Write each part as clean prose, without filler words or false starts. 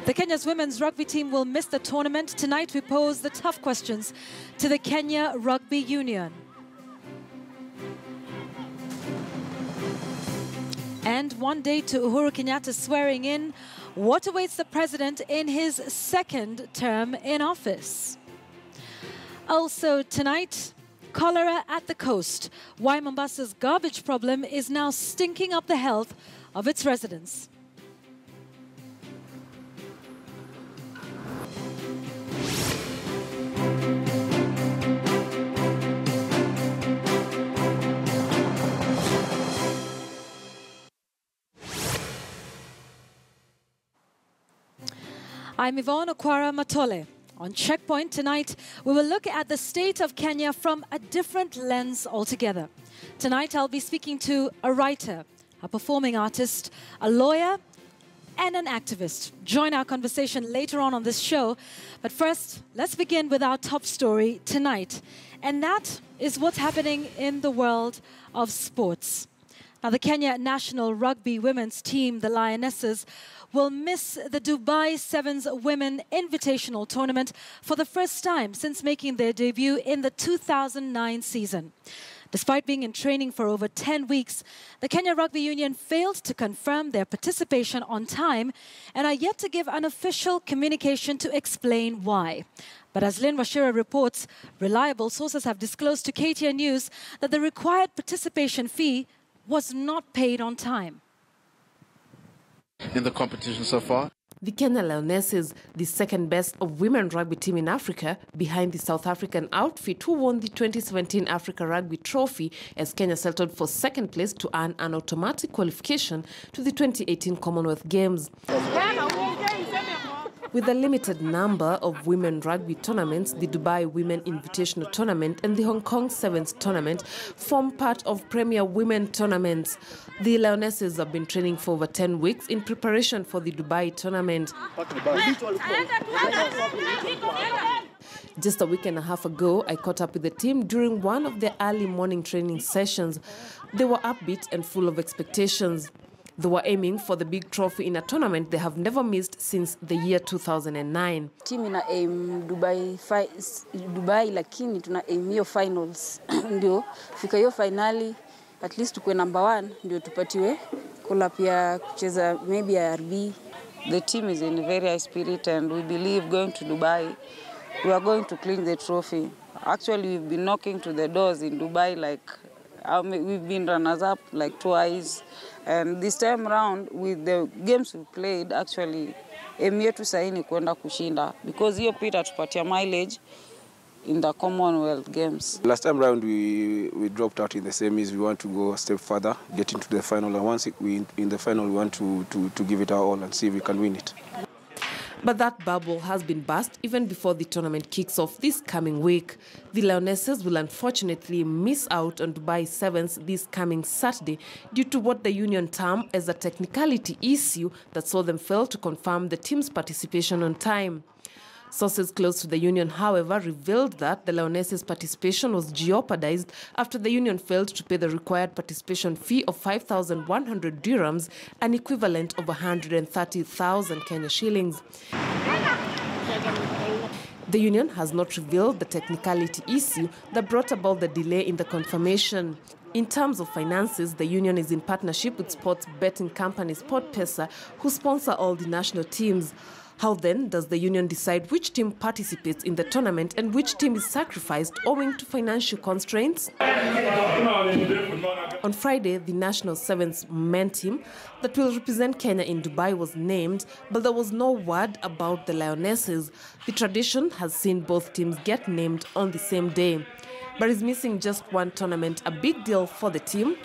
The Kenya's women's rugby team will miss the tournament. Tonight we pose the tough questions to the Kenya Rugby Union. And 1 day to Uhuru Kenyatta swearing in, what awaits the president in his second term in office? Also tonight, cholera at the coast. Why Mombasa's garbage problem is now stinking up the health of its residents. I'm Yvonne Okwara Matole. On Checkpoint tonight, we will look at the state of Kenya from a different lens altogether. Tonight, I'll be speaking to a writer, a performing artist, a lawyer, and an activist. Join our conversation later on this show. But first, let's begin with our top story tonight. And that is what's happening in the world of sports. Now, the Kenya national rugby women's team, the Lionesses, will miss the Dubai Sevens Women Invitational Tournament for the first time since making their debut in the 2009 season. Despite being in training for over 10 weeks, the Kenya Rugby Union failed to confirm their participation on time and are yet to give an official communication to explain why. But as Lynn Washira reports, reliable sources have disclosed to KTN News that the required participation fee was not paid on time. In the competition so far, the Kenya Lionesses, the second best of women rugby team in Africa, behind the South African outfit who won the 2017 Africa Rugby Trophy as Kenya settled for second place to earn an automatic qualification to the 2018 Commonwealth Games. With a limited number of women rugby tournaments, the Dubai Women Invitational Tournament and the Hong Kong Sevens Tournament form part of Premier Women Tournaments. The Lionesses have been training for over 10 weeks in preparation for the Dubai tournament. Just a week and a half ago, I caught up with the team during one of their early morning training sessions. They were upbeat and full of expectations. They were aiming for the big trophy in a tournament they have never missed since the year 2009. Team ina aim Dubai lakini tuna aim hiyo finals ndio fika hiyo finali at least tukue number 1 ndio tupatiwe kula pia kucheza maybe RB. The team is in very high spirit and we believe going to Dubai we are going to clean the trophy. Actually we've been knocking to the doors in Dubai like we've been runners up like twice. And this time around, with the games we played, actually, aim yetu saini kwenda kushinda because hiyo pita tupatia mileage in the Commonwealth Games. Last time round, we dropped out in the semis. We want to go a step further, get into the final, and once we in the final, we want to give it our all and see if we can win it. But that bubble has been burst even before the tournament kicks off this coming week. The Lionesses will unfortunately miss out on Dubai Sevens this coming Saturday due to what the union term as a technicality issue that saw them fail to confirm the team's participation on time. Sources close to the union, however, revealed that the Lionesses' participation was jeopardized after the union failed to pay the required participation fee of 5,100 dirhams, an equivalent of 130,000 Kenya shillings. The union has not revealed the technicality issue that brought about the delay in the confirmation. In terms of finances, the union is in partnership with sports betting company SportPesa, who sponsor all the national teams. How then does the union decide which team participates in the tournament and which team is sacrificed owing to financial constraints? On Friday, the national sevens men team that will represent Kenya in Dubai was named, but there was no word about the Lionesses. The tradition has seen both teams get named on the same day. But is missing just one tournament a big deal for the team?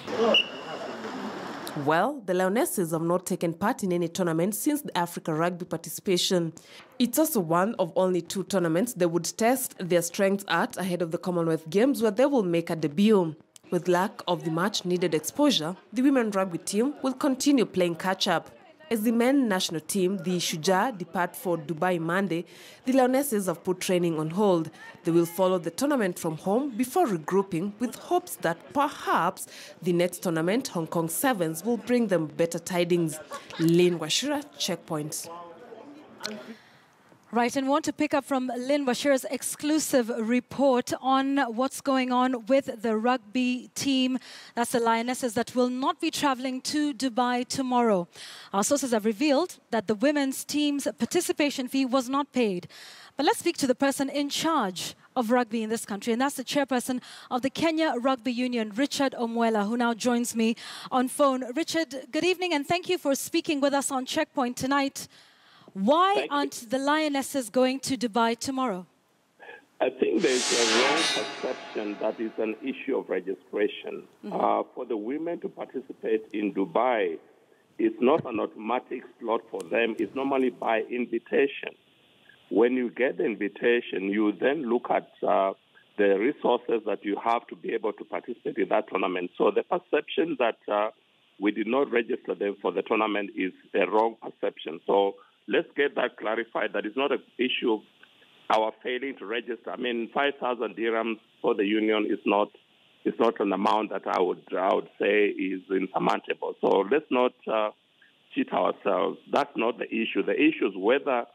Well, the Lionesses have not taken part in any tournament since the Africa Rugby participation. It's also one of only 2 tournaments they would test their strengths at ahead of the Commonwealth Games, where they will make a debut. With lack of the much-needed exposure, the women rugby team will continue playing catch-up. As the men national team, the Shujaa, depart for Dubai Monday, the Lionesses have put training on hold. They will follow the tournament from home before regrouping with hopes that perhaps the next tournament, Hong Kong Sevens, will bring them better tidings. Lynn Washira, Checkpoint. Right, and want to pick up from Lynn Bashir's exclusive report on what's going on with the rugby team. That's the Lionesses that will not be traveling to Dubai tomorrow. Our sources have revealed that the women's team's participation fee was not paid. But let's speak to the person in charge of rugby in this country, and that's the chairperson of the Kenya Rugby Union, Richard Omwela, who now joins me on phone. Richard, good evening, and thank you for speaking with us on CheckPoint tonight. Why aren't the Lionesses going to Dubai tomorrow? I think there's a wrong perception that it's an issue of registration. For the women to participate in Dubai, it's not an automatic slot for them. It's normally by invitation. When you get the invitation, you then look at the resources that you have to be able to participate in that tournament. So the perception that we did not register them for the tournament is a wrong perception. So let's get that clarified. That is not an issue of our failing to register. I mean, 5,000 dirhams for the union is not an amount that I would say is insurmountable. So let's not cheat ourselves. That's not the issue. The issue is whether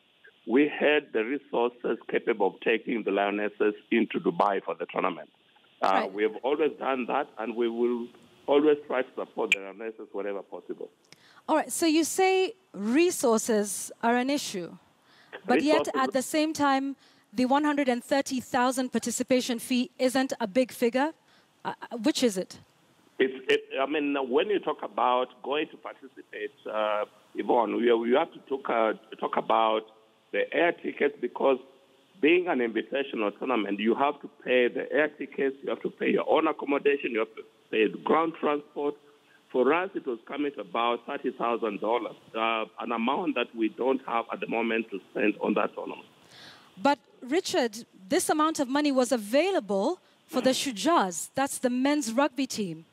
we had the resources capable of taking the Lionesses into Dubai for the tournament. Right. We have always done that, and we will always try to support the Lionesses wherever possible. All right, so you say resources are an issue, but yet at the same time, the 130,000 participation fee isn't a big figure. Which is it? I mean, when you talk about going to participate, Yvonne, we have to talk about the air tickets, because being an invitational tournament, you have to pay the air tickets, you have to pay your own accommodation, you have to pay the ground transport. For us, it was coming to about $30,000, an amount that we don't have at the moment to spend on that tournament. But Richard, this amount of money was available for the Shujaz. That's the men's rugby team.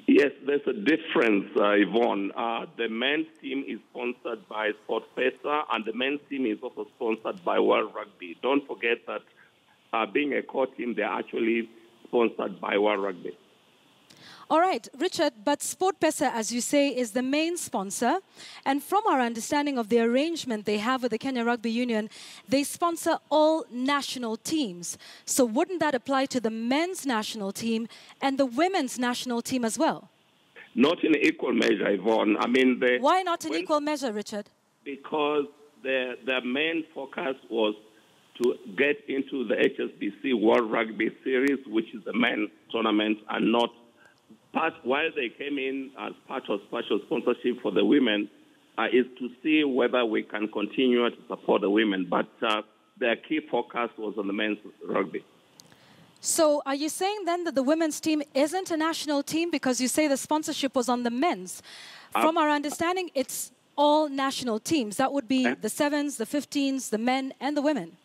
Yes, there's a difference, Yvonne. The men's team is sponsored by SportPesa, and the men's team is also sponsored by World Rugby. Don't forget that being a core team, they're actually sponsored by World Rugby. All right, Richard, but SportPesa, as you say, is the main sponsor. And from our understanding of the arrangement they have with the Kenya Rugby Union, they sponsor all national teams. So wouldn't that apply to the men's national team and the women's national team as well? Not in equal measure, Yvonne. I mean, why not in equal measure, Richard? Because their main focus was to get into the HSBC World Rugby Series, which is the men's tournament, and not while they came in as part of special sponsorship for the women, is to see whether we can continue to support the women. But their key focus was on the men's rugby. So are you saying then that the women's team isn't a national team because you say the sponsorship was on the men's? From our understanding, it's all national teams. That would be the 7s, the 15s, the men, and the women.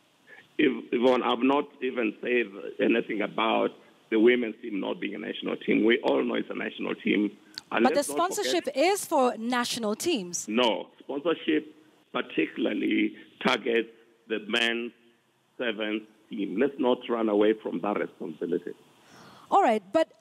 Yvonne, I've not even said anything about the women's team not being a national team. We all know it's a national team. And but the sponsorship is for national teams. No, sponsorship particularly targets the men's 7th team. Let's not run away from that responsibility. All right, but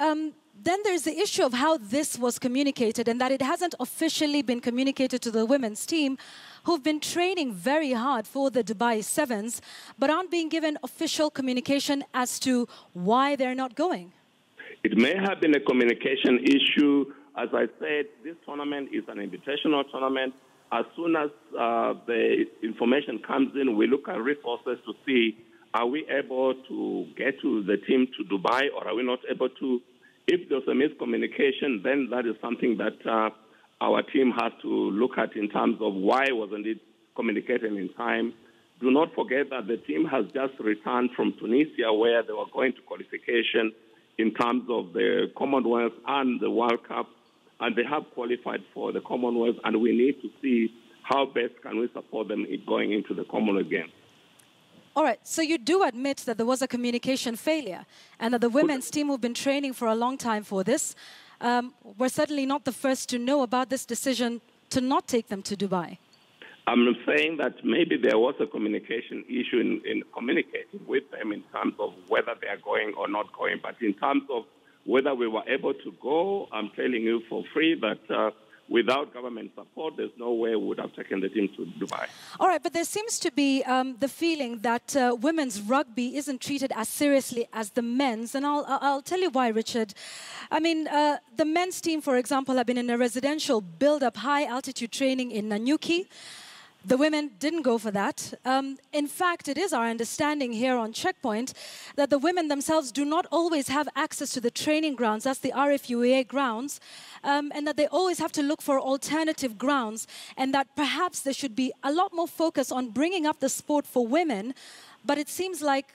then there's the issue of how this was communicated, and that it hasn't officially been communicated to the women's team, who've been training very hard for the Dubai 7s, but aren't being given official communication as to why they're not going. It may have been a communication issue. As I said, this tournament is an invitational tournament. As soon as the information comes in, we look at resources to see, are we able to get to the team to Dubai, or are we not able to? If there's a miscommunication, then that is something that our team has to look at in terms of why wasn't it communicated in time. Do not forget that the team has just returned from Tunisia, where they were going to qualification in terms of the Commonwealth and the World Cup, and they have qualified for the Commonwealth, and we need to see how best can we support them in going into the Commonwealth Games. All right, so you do admit that there was a communication failure and that the women's team who've been training for a long time for this were certainly not the first to know about this decision to not take them to Dubai. I'm saying that maybe there was a communication issue in communicating with them in terms of whether they are going or not going. But in terms of whether we were able to go, I'm telling you for free that without government support, there's no way we would have taken the team to Dubai. All right, but there seems to be the feeling that women's rugby isn't treated as seriously as the men's, and I'll tell you why, Richard. I mean, the men's team, for example, have been in a residential build-up high-altitude training in Nanyuki. The women didn't go for that. In fact, it is our understanding here on CheckPoint that the women themselves do not always have access to the training grounds, that's the RFUA grounds, and that they always have to look for alternative grounds, and that perhaps there should be a lot more focus on bringing up the sport for women, but it seems like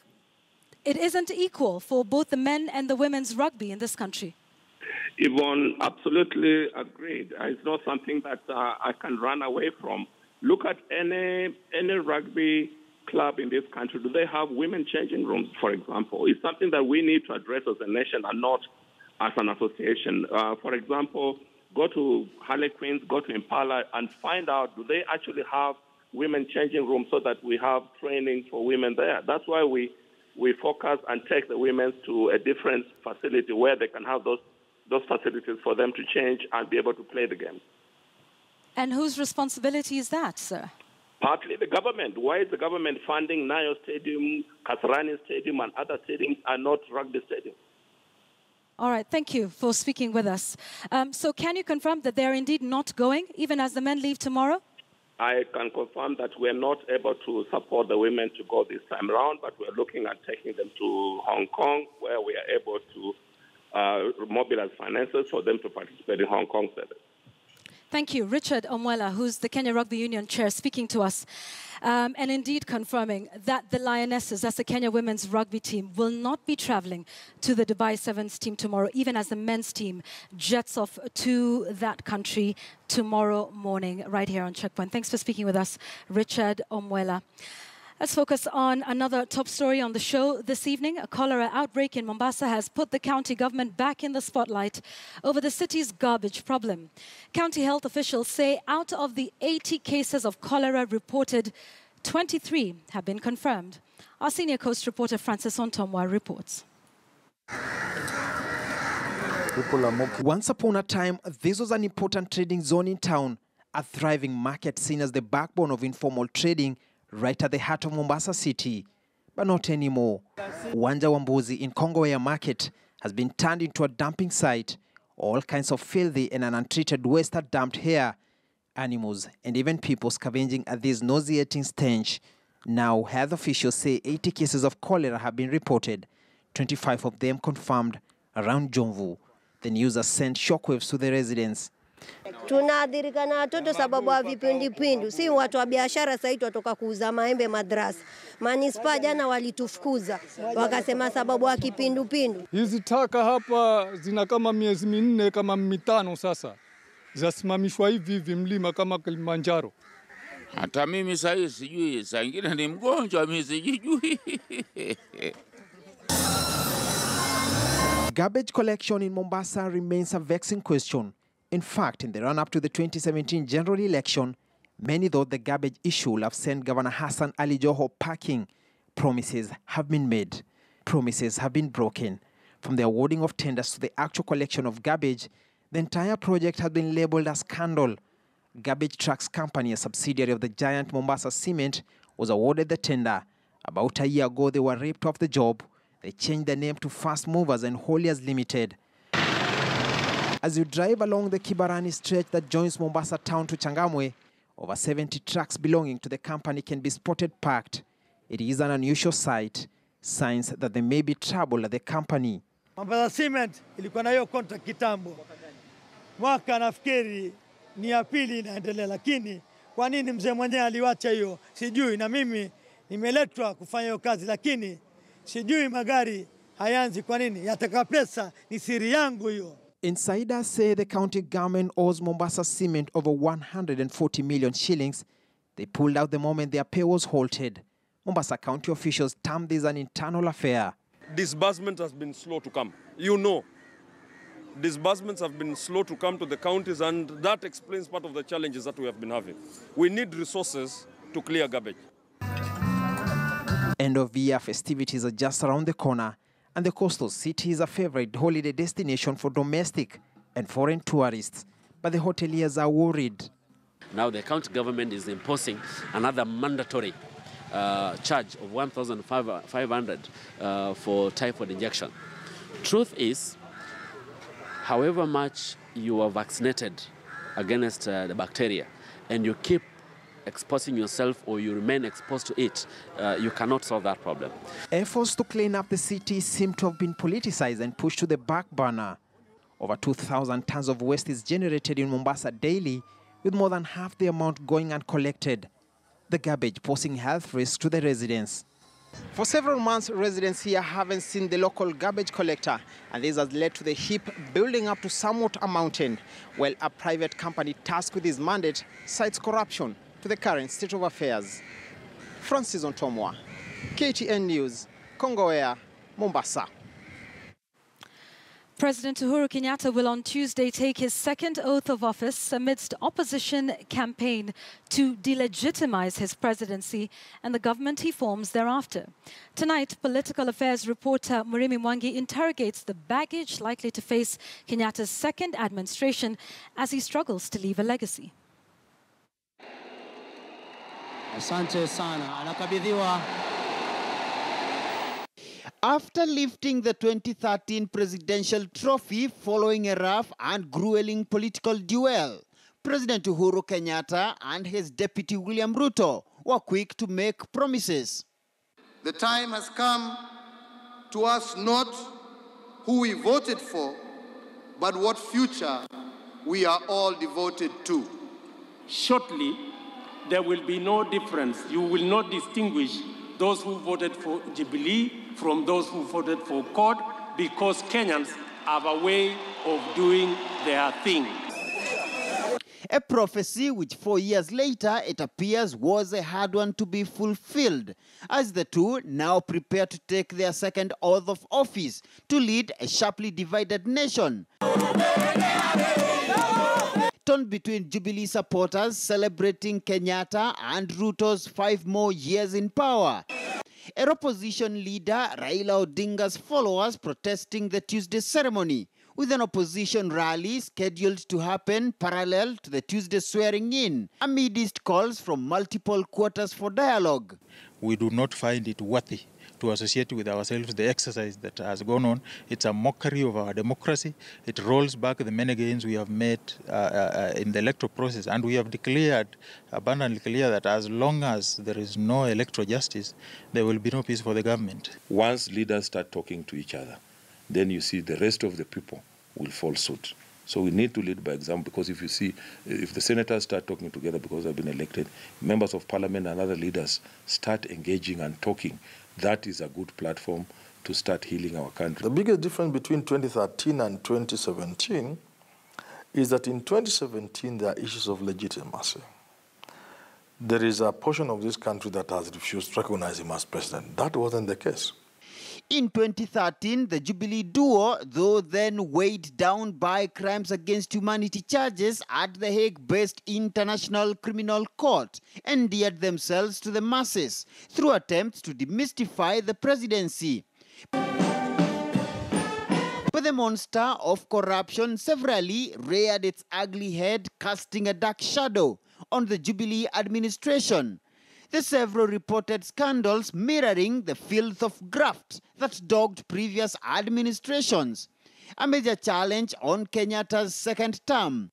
it isn't equal for both the men and the women's rugby in this country. Yvonne, absolutely agreed. It's not something that I can run away from. Look at any rugby club in this country. Do they have women changing rooms, for example? It's something that we need to address as a nation and not as an association. For example, go to Harlequins, go to Impala, and find out, do they actually have women changing rooms so that we have training for women there? That's why we focus and take the women to a different facility where they can have those facilities for them to change and be able to play the game. And whose responsibility is that, sir? Partly the government. Why is the government funding Nyayo Stadium, Kasarani Stadium, and other stadiums and not rugby stadiums? All right, thank you for speaking with us. So can you confirm that they're indeed not going, even as the men leave tomorrow? I can confirm that we're not able to support the women to go this time around, but we're looking at taking them to Hong Kong, where we are able to mobilize finances for them to participate in Hong Kong service. Thank you. Richard Omwela, who's the Kenya Rugby Union chair, speaking to us and indeed confirming that the Lionesses, that's the Kenya women's rugby team, will not be traveling to the Dubai Sevens team tomorrow, even as the men's team jets off to that country tomorrow morning, right here on CheckPoint. Thanks for speaking with us, Richard Omwela. Let's focus on another top story on the show this evening. A cholera outbreak in Mombasa has put the county government back in the spotlight over the city's garbage problem. County health officials say out of the 80 cases of cholera reported, 23 have been confirmed. Our senior coast reporter Francis Ontomwa reports. Once upon a time, this was an important trading zone in town, a thriving market seen as the backbone of informal trading, right at the heart of Mombasa City. But not anymore. Uwanja wa Mbuzi in Kongowea Market has been turned into a dumping site. All kinds of filthy and untreated waste are dumped here. Animals and even people scavenging at this nauseating stench. Now, health officials say 80 cases of cholera have been reported, 25 of them confirmed around Jomvu. The news has sent shockwaves to the residents. Tunaadhirika na watoto sababu ya vipindupindu. Si watu wa biashara sasa hivi watoka kuuza maembe madrasa. Manispa jana walitufukuza. Wakasema sababu ya kipindupindu. Hizi taka hapa zina kama miezi minne kama mitano sasa. Zasimamishwa hivi mlima kama Kilimanjaro. Hata mimi sasa sijui, saa ingine ni mgonjwa mimi sijui. Garbage collection in Mombasa remains a vexing question. In fact, in the run-up to the 2017 general election, many thought the garbage issue will have sent Governor Hassan Ali Joho packing. Promises have been made. Promises have been broken. From the awarding of tenders to the actual collection of garbage, the entire project has been labelled a scandal. Garbage Trucks Company, a subsidiary of the giant Mombasa Cement, was awarded the tender. About a year ago, they were ripped off the job. They changed their name to Fast Movers and Hauliers Limited. As you drive along the Kibarani stretch that joins Mombasa town to Changamwe, over 70 trucks belonging to the company can be spotted parked. It is an unusual sight, signs that there may be trouble at the company. Mombasa Cement ilikuwa na hiyo contract kitambo. Mwaka nafikiri ni ya pili inaendelea, lakini kwa nini mzee mwenyewe aliwacha hiyo? Sijui, na mimi nimeletwa kufanya hiyo kazi, lakini sijui magari hayanzi kwa nini? Yataka pesa, ni siri yangu hiyo. Insiders say the county government owes Mombasa Cement over 140 million shillings. They pulled out the moment their pay was halted. Mombasa County officials termed this an internal affair. Disbursement has been slow to come. You know, disbursements have been slow to come to the counties, and that explains part of the challenges that we have been having. We need resources to clear garbage. End of year festivities are just around the corner, and the coastal city is a favorite holiday destination for domestic and foreign tourists. but the hoteliers are worried. Now the county government is imposing another mandatory charge of 1,500 for typhoid injection. Truth is, however much you are vaccinated against the bacteria and you keep exposing yourself or you remain exposed to it, you cannot solve that problem. Efforts to clean up the city seem to have been politicized and pushed to the back burner. Over 2,000 tons of waste is generated in Mombasa daily, with more than half the amount going uncollected. The garbage posing health risks to the residents. For several months, residents here haven't seen the local garbage collector, and this has led to the heap building up to somewhat a mountain, while a private company tasked with this mandate cites corruption to the current state of affairs. Francis Ontomwa, KTN News, Kongowea, Mombasa. President Uhuru Kenyatta will on Tuesday take his second oath of office amidst opposition campaign to delegitimize his presidency and the government he forms thereafter. Tonight, political affairs reporter Murimi Mwangi interrogates the baggage likely to face Kenyatta's second administration as he struggles to leave a legacy. Asante sana. Anakabidhiwa. After lifting the 2013 presidential trophy following a rough and grueling political duel, President Uhuru Kenyatta and his deputy William Ruto were quick to make promises. The time has come to ask not who we voted for, but what future we are all devoted to. Shortly, there will be no difference. You will not distinguish those who voted for Jubilee from those who voted for CORD, because Kenyans have a way of doing their thing. A prophecy which 4 years later, it appears, was a hard one to be fulfilled, as the two now prepare to take their second oath of office to lead a sharply divided nation. Torn between Jubilee supporters celebrating Kenyatta and Ruto's 5 more years in power. A opposition leader, Raila Odinga's followers, protesting the Tuesday ceremony, with an opposition rally scheduled to happen parallel to the Tuesday swearing-in, amidst calls from multiple quarters for dialogue. We do not find it worthy to associate with ourselves the exercise that has gone on. It's a mockery of our democracy. It rolls back the many gains we have made in the electoral process, and we have declared abundantly clear that as long as there is no electoral justice, there will be no peace for the government. Once leaders start talking to each other, then you see the rest of the people will fall suit. So we need to lead by example, because if you see, if the senators start talking together because they've been elected, members of parliament and other leaders start engaging and talking, that is a good platform to start healing our country. The biggest difference between 2013 and 2017 is that in 2017 there are issues of legitimacy. There is a portion of this country that has refused to recognize him as president. That wasn't the case. In 2013, the Jubilee duo, though then weighed down by crimes against humanity charges at the Hague-based International Criminal Court, endeared themselves to the masses through attempts to demystify the presidency. But the monster of corruption severally reared its ugly head, casting a dark shadow on the Jubilee administration. The several reported scandals mirroring the filth of graft that dogged previous administrations. A major challenge on Kenyatta's second term.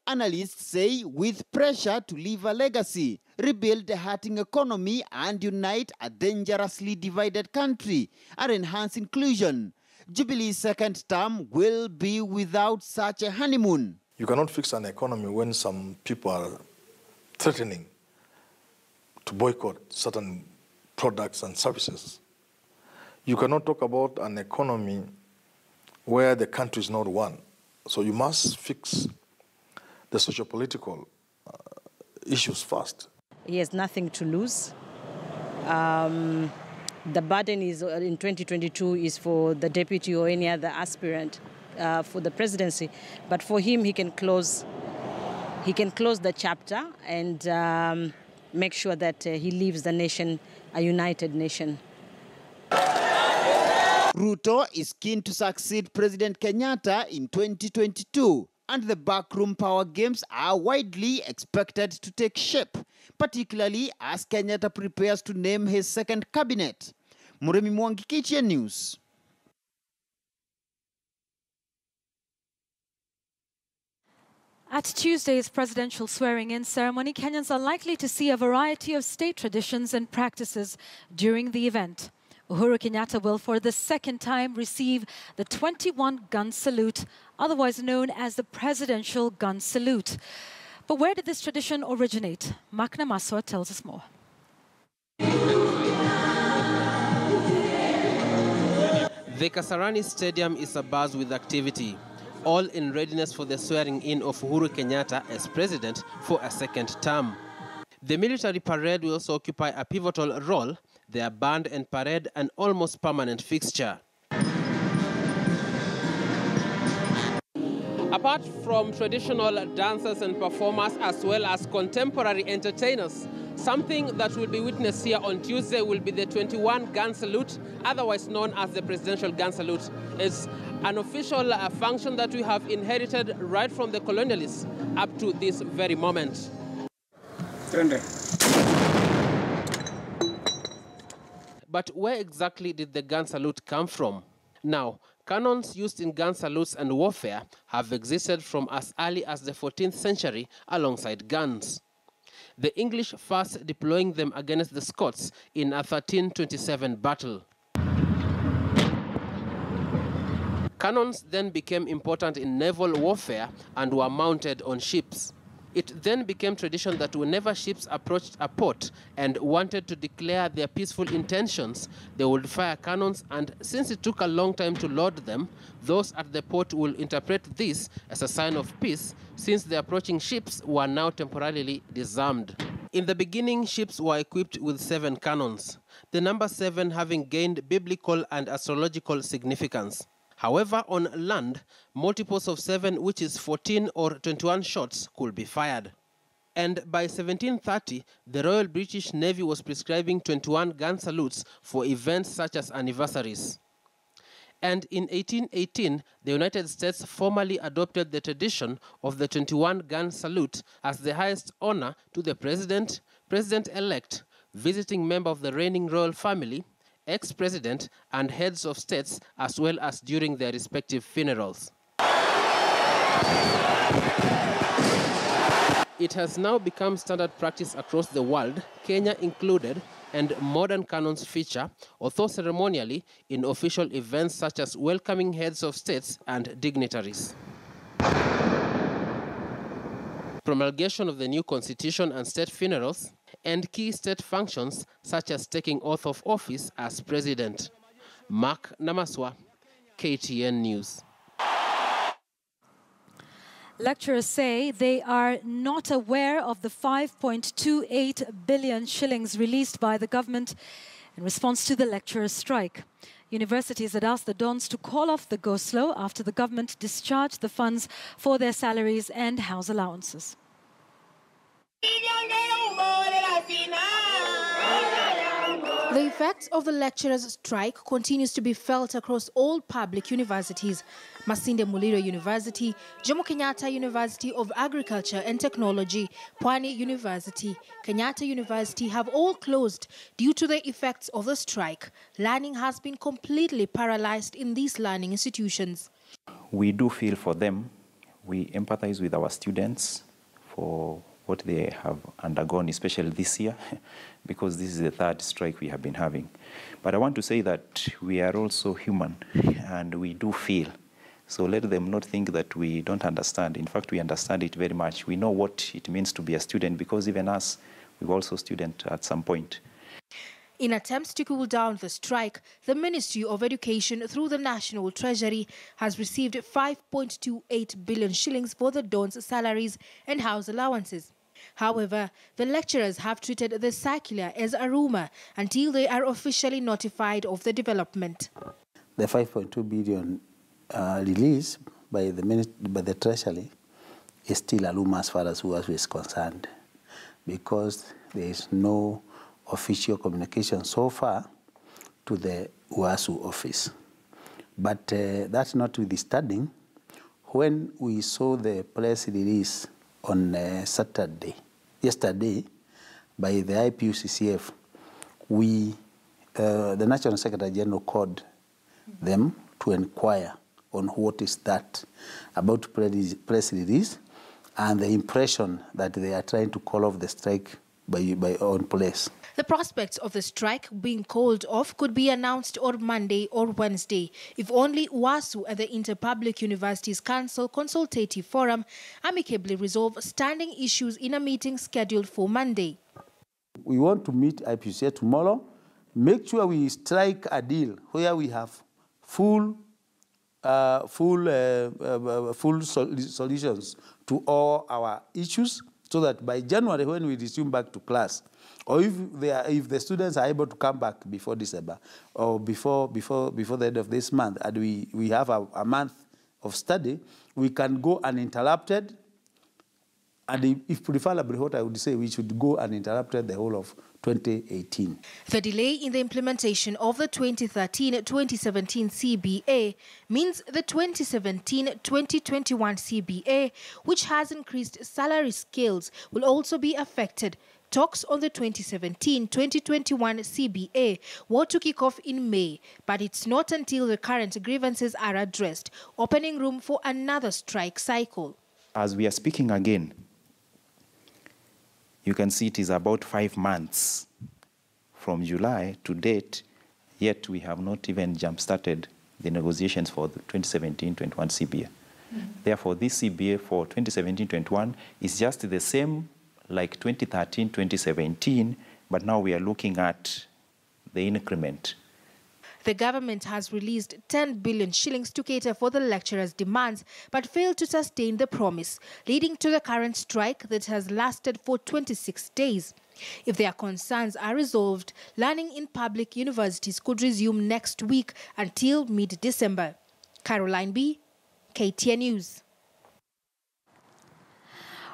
Analysts say with pressure to leave a legacy, rebuild a hurting economy and unite a dangerously divided country and enhance inclusion, Jubilee's second term will be without such a honeymoon. You cannot fix an economy when some people are threatening to boycott certain products and services. You cannot talk about an economy where the country is not one. So you must fix the socio-political issues first. He has nothing to lose. The burden is in 2022 is for the deputy or any other aspirant for the presidency, but for him, he can close the chapter and make sure that he leaves the nation a united nation. Ruto is keen to succeed President Kenyatta in 2022, and the backroom power games are widely expected to take shape, particularly as Kenyatta prepares to name his second cabinet. Muremi Mwangi, KTN News. At Tuesday's presidential swearing-in ceremony, Kenyans are likely to see a variety of state traditions and practices during the event. Uhuru Kenyatta will for the second time receive the 21-gun salute, otherwise known as the Presidential Gun Salute. But where did this tradition originate? Makna Maswa tells us more. The Kasarani Stadium is abuzz with activity, all in readiness for the swearing-in of Uhuru Kenyatta as president for a second term. The military parade will also occupy a pivotal role, their band and parade an almost permanent fixture. Apart from traditional dancers and performers as well as contemporary entertainers, something that will be witnessed here on Tuesday will be the 21-gun salute, otherwise known as the Presidential Gun Salute. It's an official function that we have inherited right from the colonialists up to this very moment. But where exactly did the gun salute come from? Now, cannons used in gun salutes and warfare have existed from as early as the 14th century alongside guns. The English first deploying them against the Scots in a 1327 battle. Cannons then became important in naval warfare and were mounted on ships. It then became tradition that whenever ships approached a port and wanted to declare their peaceful intentions, they would fire cannons, and since it took a long time to load them, those at the port will interpret this as a sign of peace, since the approaching ships were now temporarily disarmed. In the beginning, ships were equipped with 7 cannons, the number 7 having gained biblical and astrological significance. However, on land, multiples of 7, which is 14 or 21 shots, could be fired. And by 1730, the Royal British Navy was prescribing 21 gun salutes for events such as anniversaries. And in 1818, the United States formally adopted the tradition of the 21 gun salute as the highest honor to the president, president-elect, visiting member of the reigning royal family, ex-president, and heads of states, as well as during their respective funerals. It has now become standard practice across the world, Kenya included, and modern cannons feature, although ceremonially, in official events such as welcoming heads of states and dignitaries. Promulgation of the new constitution and state funerals, and key state functions such as taking oath of office as president. Mark Namaswa, KTN News. Lecturers say they are not aware of the 5.28 billion shillings released by the government in response to the lecturers' strike. Universities had asked the dons to call off the go-slow after the government discharged the funds for their salaries and house allowances. The effects of the lecturers' strike continues to be felt across all public universities. Masinde Muliro University, Jomo Kenyatta University of Agriculture and Technology, Pwani University, Kenyatta University have all closed due to the effects of the strike. Learning has been completely paralyzed in these learning institutions. We do feel for them. We empathize with our students for what they have undergone, especially this year, because this is the 3rd strike we have been having. But I want to say that we are also human, and we do feel. So let them not think that we don't understand. In fact, we understand it very much. We know what it means to be a student, because even us, we were also students at some point. In attempts to cool down the strike, the Ministry of Education through the National Treasury has received 5.28 billion shillings for the dons' salaries and house allowances. However, the lecturers have treated the circular as a rumor until they are officially notified of the development. The 5.2 billion release by the Treasury is still a rumor as far as UASU is concerned, because there is no official communication so far to the UASU office. But that notwithstanding, when we saw the press release on yesterday, by the IPUCCF, the National Secretary General called them to inquire on what is that about press release and the impression that they are trying to call off the strike by on place. The prospects of the strike being called off could be announced on Monday or Wednesday if only WASU and the Interpublic Universities Council Consultative Forum amicably resolve standing issues in a meeting scheduled for Monday. We want to meet IPUCCF tomorrow, make sure we strike a deal where we have full solutions to all our issues, so that by January, when we resume back to class, or if the students are able to come back before December or before the end of this month, and we have a month of study, we can go uninterrupted. And if preferably, what I would say, we should go uninterrupted the whole of 2018. The delay in the implementation of the 2013-2017 CBA means the 2017-2021 CBA, which has increased salary scales, will also be affected. Talks on the 2017-2021 CBA were to kick off in May, but it's not until the current grievances are addressed, opening room for another strike cycle. As we are speaking again, you can see it is about 5 months from July to date, yet we have not even jump-started the negotiations for the 2017-21 CBA. Therefore, this CBA for 2017-21 is just the same like 2013-2017, but now we are looking at the increment. The government has released 10 billion shillings to cater for the lecturers' demands, but failed to sustain the promise, leading to the current strike that has lasted for 26 days. If their concerns are resolved, learning in public universities could resume next week until mid-December. Caroline B., KTN News.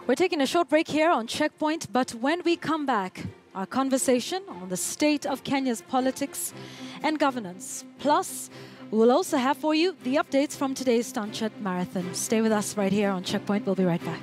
We're taking a short break here on Checkpoint, but when we come back, our conversation on the state of Kenya's politics and governance. Plus, we'll also have for you the updates from today's Stanchet Marathon. Stay with us right here on Checkpoint. We'll be right back.